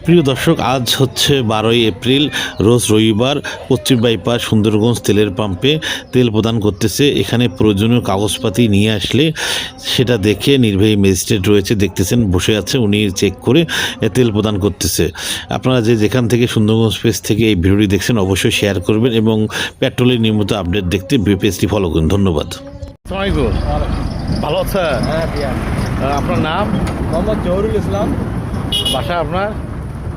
প্রিয় দর্শক, আজ হচ্ছে 12ই এপ্রিল, রোজ রবিবার। পশ্চিম বাইপাস সুন্দরগঞ্জ তেলের পাম্পে তেল প্রদান করতেছে। এখানে প্রয়োজনীয় কাগজপাতি নিয়ে আসলে সেটা দেখে নির্বাহী ম্যাজিস্ট্রেট রয়েছে, দেখতেছেন, বসে আছে, উনি চেক করে তেল প্রদান করতেছে। আপনারা যেখান থেকে সুন্দরগঞ্জ পেজ থেকে এই ভিডিওটি দেখছেন অবশ্যই শেয়ার করবেন এবং পেট্রোলের নিয়মিত আপডেট দেখতে পেজটি ফলো করুন। ধন্যবাদ। ভালো আছেন? আপনার নাম? মোহাম্মদ জহুরুল ইসলাম। বাসা আপনার?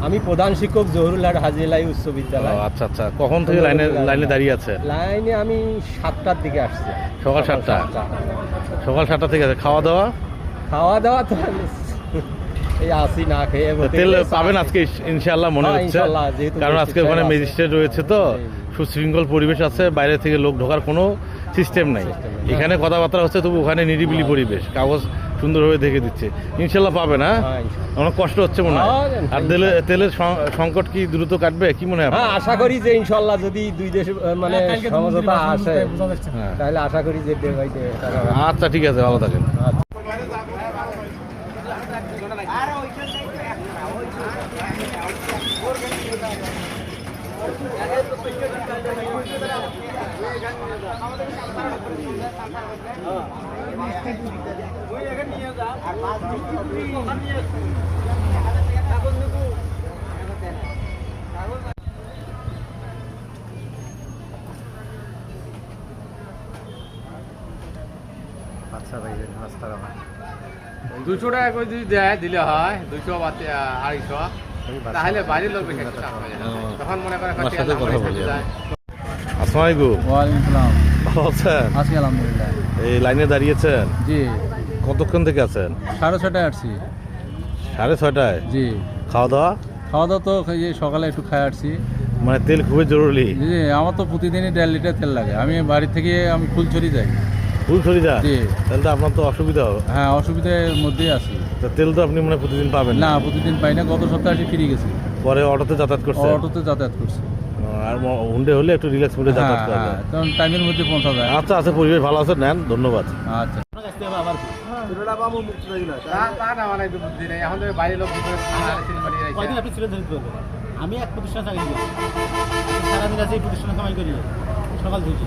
আমি প্রধান শিক্ষক জহুরুলহাট হাজীলাই উচ্চ বিদ্যালয়। আচ্ছা আচ্ছা, কখন থেকে লাইনে দাঁড়িয়ে আছে? লাইনে আমি 7টার দিকে আসছি। সকাল 7টা? সকাল 7টা থেকে আছে। খাওয়া দাওয়া তো এই আসি না খেয়ে তেল পাবেন আজকে ইনশাআল্লাহ মনে হচ্ছে, কারণ আজকে ওখানে ম্যাজিস্ট্রেট রয়েছে, তো সুশৃঙ্খল পরিবেশ আছে, বাইরে থেকে লোক ঢোকার কোনো সিস্টেম নাই। এখানে কথাবার্তা হচ্ছে, তবু ওখানে নিরিবিলি পরিবেশ, কাগজ সুন্দরভাবে দেখে দিচ্ছে। ইনশাল্লাহ পাবে না? অনেক কষ্ট হচ্ছে মনে হয়। আর তেলের সংকট কি দ্রুত কাটবে কি মনে হয়? আশা করি যে ইনশাল্লাহ যদি দুই দেশ মানে সমঝোতা আসে তাহলে আশা করি যে আচ্ছা ঠিক আছে, ভালো থাকেন। আচ্ছা ভাই, 200 টাকা করে যদি দেয় দিলে হয়, 200 বা 250, তাহলে বাইরের লোক বেশি একটা হয়ে যায়। তখন মনে করে আমার সাথে কথা বলি। আসসালামু আলাইকুম। ওয়ালাইকুম আসসালাম। ভালো আছেন? আজকে আলহামদুলিল্লাহ। এই লাইনে দাঁড়িয়েছেন? জি। কতক্ষণ থেকে আছেন? 6:30 আসছি। 6:30? জি। খাওয়া দাওয়া তো এই সকালে একটু খাই আসছি। মানে তেল খুবই জরুরি। জি, আমার তো প্রতিদিনই 1.5 লিটার তেল লাগে। আমি বাড়ি থেকে ফুলছড়ি যাই। ফুলছড়ি যান? জি। তাহলে তো আপনার তো অসুবিধা হবে। হ্যাঁ, অসুবিধার মধ্যেই আছি। তা তেল তো আপনি প্রতিদিন পাবেন না, প্রতিদিন পাই না। গত সপ্তাহে এসে ফিরে গেছি। পরে অটোতে যাতায়াত করছেন? অটোতে যাতায়াত করছি। আর হুন্ডে হলে একটু রিল্যাক্স করে যাতায়াত করা যায়। কারণ টাইমের মধ্যে পৌঁছা যায়। আচ্ছা আচ্ছা, পরিবেশ ভালো আছে, নেন, ধন্যবাদ। আচ্ছা। বাইরের লোক আপনি ছিলেন আমি এক প্রতিষ্ঠানে চাকরি করি, সারাদিন আছে এই প্রতিষ্ঠানে কামাই করি সকাল থেকে।